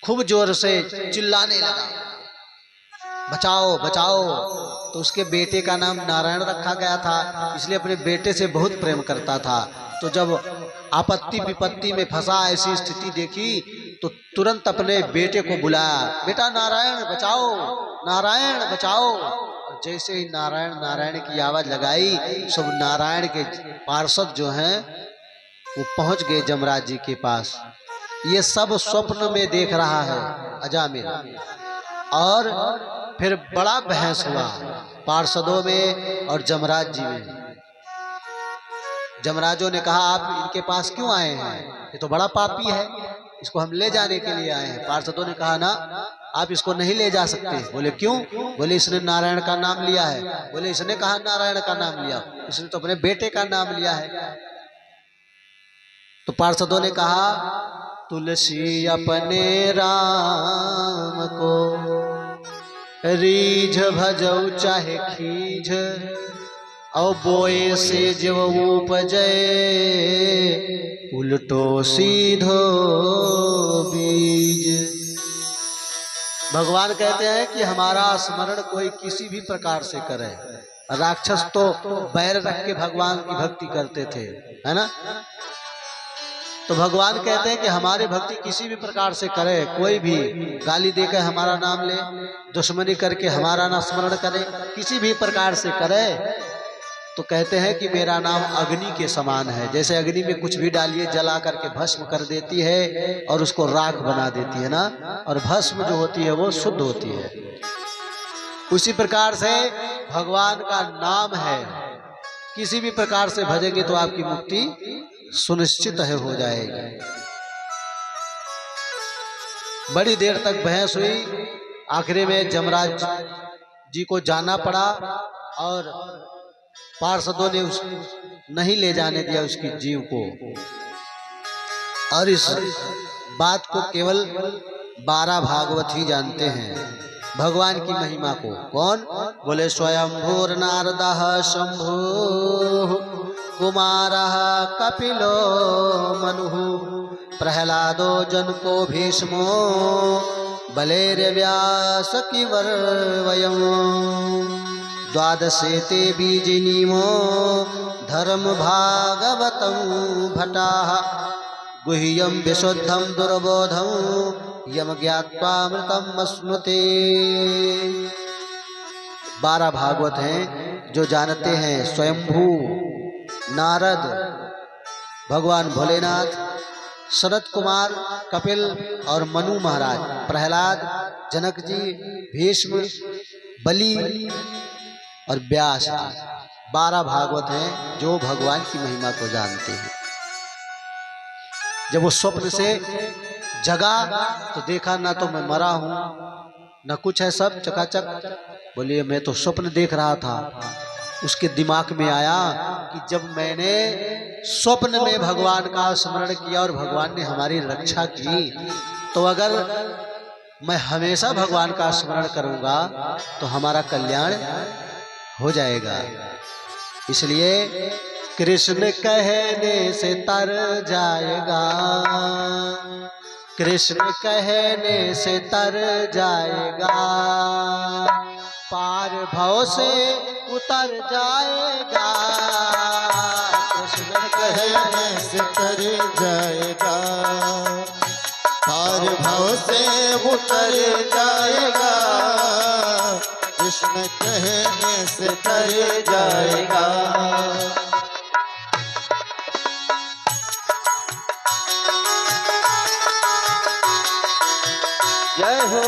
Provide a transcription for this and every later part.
खूब जोर से चिल्लाने लगा, बचाओ बचाओ। तो उसके बेटे का नाम नारायण रखा गया था, इसलिए अपने बेटे से बहुत प्रेम करता था। तो जब आपत्ति विपत्ति में फंसा, ऐसी स्थिति देखी, तो तुरंत अपने बेटे को बुलाया, बेटा नारायण बचाओ, नारायण बचाओ। और जैसे ही नारायण नारायण की आवाज लगाई, सब नारायण के पार्षद जो हैं वो पहुंच गए जमराज जी के पास। ये सब स्वप्न में देख रहा है अजामिल। और फिर बड़ा बहस हुआ पार्षदों में और जमराज जी में। जमराजों ने कहा, आप इनके पास क्यों आए हैं? ये तो बड़ा पापी है, इसको हम ले जाने के लिए आए हैं। पार्षदों ने कहा, ना, आप इसको नहीं ले जा सकते। बोले क्यों? बोले इसने नारायण का नाम लिया है। बोले इसने कहा नारायण का नाम लिया, इसने तो अपने बेटे का नाम लिया है। तो पार्षदों ने कहा, तुलसी अपने राम को रीझ भजौ चाहे खीझ, और बोए से जब उपजे उल्टो सीधो बीज। भगवान कहते हैं कि हमारा स्मरण कोई किसी भी प्रकार से करे। राक्षस तो बैर रख के भगवान की भक्ति करते थे, है ना। तो भगवान कहते हैं कि हमारी भक्ति किसी भी प्रकार से करे, कोई भी गाली देकर हमारा नाम ले, दुश्मनी करके हमारा ना स्मरण करे, किसी भी प्रकार से करे, तो कहते हैं कि मेरा नाम अग्नि के समान है। जैसे अग्नि में कुछ भी डालिए, जला करके भस्म कर देती है और उसको राख बना देती है ना, और भस्म जो होती है वो शुद्ध होती है। उसी प्रकार से भगवान का नाम है, किसी भी प्रकार से भजेंगे तो आपकी मुक्ति सुनिश्चित है, हो जाएगी। बड़ी देर तक बहस हुई, आखिरी में जमराज जी को जाना पड़ा और पार्षदों ने नहीं ले जाने दिया उसकी जीव को। और इस बात को केवल 12 भागवत ही जानते हैं, भगवान की महिमा को। कौन? बोले स्वयंभूर नारदः शंभु कुमारः कपिलो मनुः प्रहलादो जनको भीष्मो बलेर्व्यास किवर्वयम् द्वादशेते बीजिनीमो धर्म भागवतं भटाः गुह्यं विशुद्धं दुर्बोधं यम ज्ञात्वामृतम् अश्नुते। 12 भागवत हैं जो जानते हैं। स्वयंभू नारद, भगवान भोलेनाथ, सनत कुमार, कपिल और मनु महाराज, प्रहलाद, जनक जी, भीष्म, बलि और व्यास। 12 भागवत हैं जो भगवान की महिमा को जानते हैं। जब वो स्वप्न से जगा तो देखा, ना तो मैं मरा हूं ना कुछ है, सब चकाचक। बोलिए मैं तो स्वप्न देख रहा था। उसके दिमाग में आया कि जब मैंने स्वप्न में भगवान का स्मरण किया और भगवान ने हमारी रक्षा की, तो अगर मैं हमेशा भगवान का स्मरण करूंगा तो हमारा कल्याण हो जाएगा। इसलिए कृष्ण कहने से तर जाएगा, कृष्ण कहने से तर जाएगा, पार भव से उतर जाएगा। कृष्ण कहने से तर जाएगा, पार भव से उतर जाएगा, कृष्ण कहने से तर जाएगा। जय हो।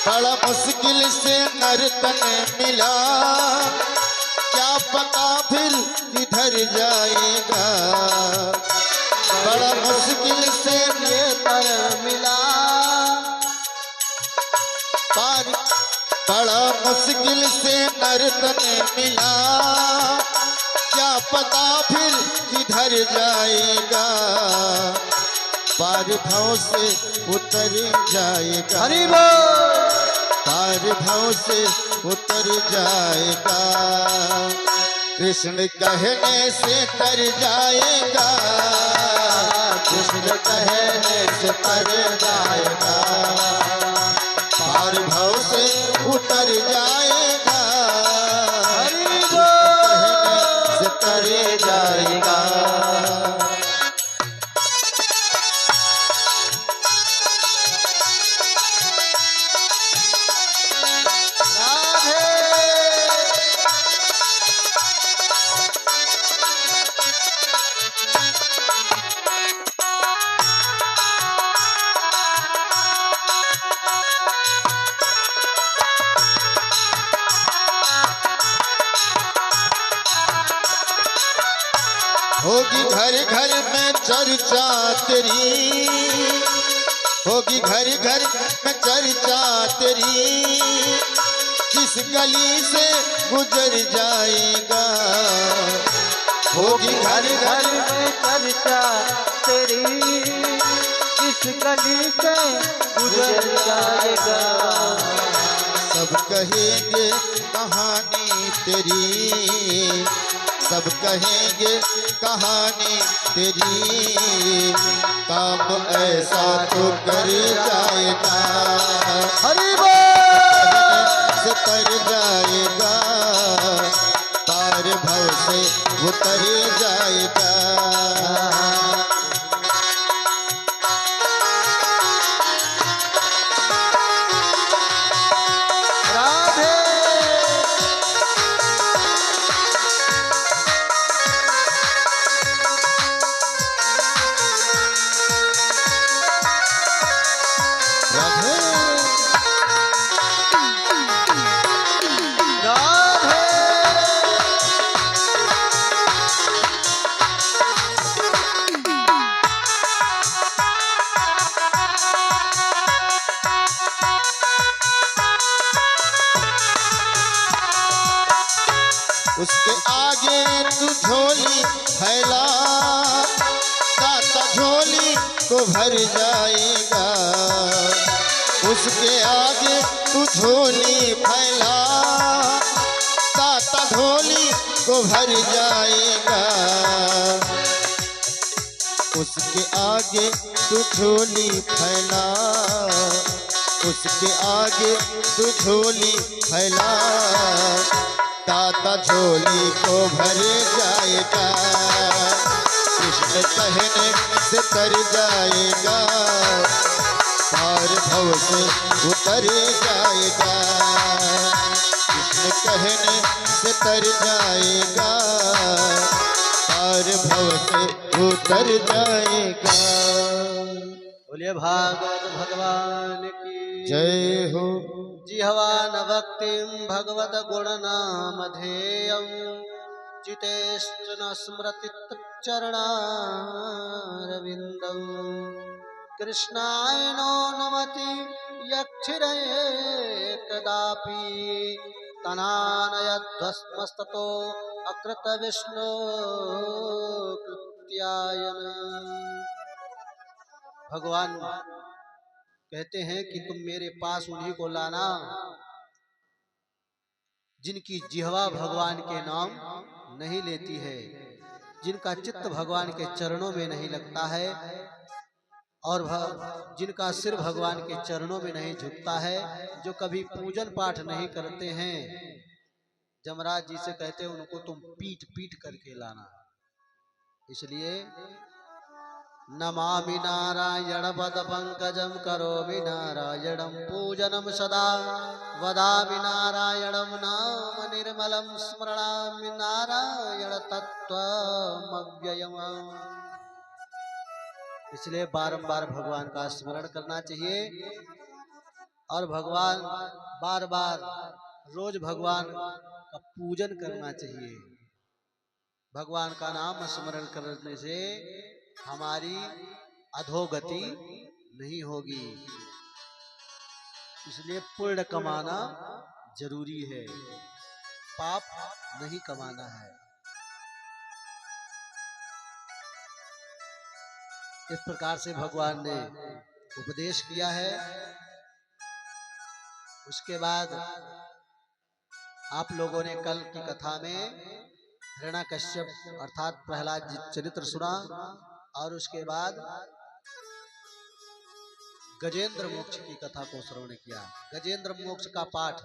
बड़ा मुश्किल से नर्तन मिला, क्या पता फिर किधर जाएगा। बड़ा मुश्किल से ये तर मिला, बड़ा मुश्किल से नर्तन मिला, क्या पता फिर किधर जाएगा, पार भव से उतर जाएगा, हरि बोल। पार भव से उतर जाएगा, कृष्ण कहने से तर जाएगा, कृष्ण कहने से तर जाएगा, पार भव से उतर जाएगा, हरि कहने से तर जाएगा। होगी घर घर में चर्चा तेरी, होगी घर घर में चर्चा तेरी, जिस गली से गुजर जाएगा, होगी घर घर में चर्चा तेरी, इस गली से गुजर जाएगा, सब कहेंगे कहानी तेरी, सब कहेंगे कहानी तेरी, काम ऐसा तो कर जाएगा, हरि बोल। से तर जाएगा, पार भव से उतर जाएगा, राधे। राधे। राधे। उसके आगे तू झोली फैला, दाता झोली को भर जाएगा, उसके आगे तू झोली फैला, दाता झोली को भर जाएगा, उसके आगे तू झोली फैला, उसके आगे तू झोली फैला, दाता झोली को भर जाएगा, कृष्ण कहने से तर जाएगा, पार भव से उतर जाएगा, कृष्ण कहने से तर जाएगा, पार भव से उतर जाएगा। बोलिए भागवत भगवान की जय हो। जिह्वा न भक्तिं भगवत गुणनामधेयं, चितेश्च न स्मृति तच्चरणारविन्दौ, कृष्णाय नो नमति यक्षिरये कदापि, तनानयध्वस्मस्ततो अकृतविष्णो कृत्यायन। भगवान कहते हैं कि तुम मेरे पास उन्हीं को लाना जिनकी जिह्वा भगवान के नाम नहीं लेती है, जिनका चित्त भगवान के चरणों में नहीं लगता है, और जिनका सिर भगवान के चरणों में नहीं झुकता है, जो कभी पूजन पाठ नहीं करते हैं। जमराज जी से कहते हैं उनको तुम पीट पीट करके लाना। इसलिए नमामि नारायण पद पंकजं करोमि नारायणं पूजनं सदा, वदामि नारायणं नाम निर्मलं स्मरामि नारायण तत्त्वमव्ययम्। इसलिए बारंबार भगवान का स्मरण करना चाहिए, और भगवान बार बार रोज भगवान का पूजन करना चाहिए। भगवान का नाम स्मरण करने से हमारी अधोगति नहीं होगी। इसलिए पुण्य कमाना जरूरी है, पाप नहीं कमाना है। इस प्रकार से भगवान ने उपदेश किया है। उसके बाद आप लोगों ने कल की कथा में हिरण्यकश्यप अर्थात प्रहलाद जी चरित्र सुना, और उसके बाद गजेंद्र मोक्ष की कथा को श्रवण किया। गजेंद्र मोक्ष का पाठ